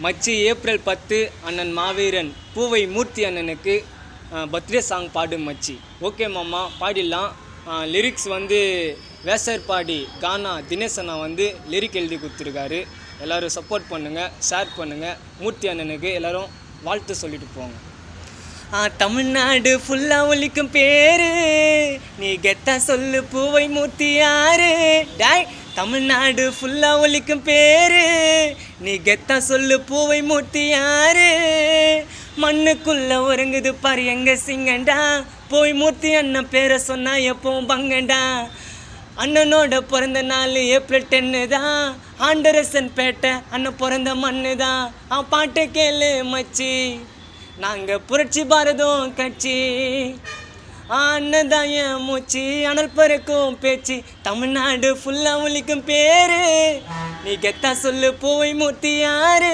மச்சி ஏப்ரல் 10 அண்ணன் மாவீரன் பூவை மூர்த்தி அண்ணனுக்கு பர்த்டே சாங் பாடு மச்சி. ஓகே மாமா, பாடிடலாம். லிரிக்ஸ் வந்து வேசர்பாடி கானா தினேஷ் அண்ணா வந்து லிரிக் எழுதி கொடுத்துருக்காரு. எல்லோரும் சப்போர்ட் பண்ணுங்கள், ஷேர் பண்ணுங்கள். மூர்த்தி அண்ணனுக்கு எல்லோரும் வாழ்த்து சொல்லிட்டு போங்க. தமிழ்நாடு ஃபுல்லாக ஒலிக்கும் பேரு நீ கெத்தா சொல்லு பூவை மூர்த்தி யாரு. டாய் தமிழ்நாடு ஃபுல்லாக ஒலிக்கும் பேரு நீ கெத்தா சொல்லு பூவை மூர்த்தி யாரு. மண்ணுக்குள்ள உறங்குது பாரு எங்க சிங்கண்டா, போய் மூர்த்தி அண்ணன் பேரை சொன்னா எப்பவும் பங்கண்டா. அண்ணனோட பிறந்த நாள் ஏப்ரல் 10 தான், ஆண்டரசன் பேட்டை அண்ணன் பிறந்த மண்ணு தான். பாட்டை கேளு மச்சி, நாங்கள் புரட்சி பாரதம் கட்சி. அண்ணன் என் மூச்சு, அனல் பறக்கும் பேச்சு. தமிழ்நாடு ஃபுல்லாக ஒலிக்கும் பேரு நீ கெத்தா சொல்லு பூவை மூர்த்தி யாரு.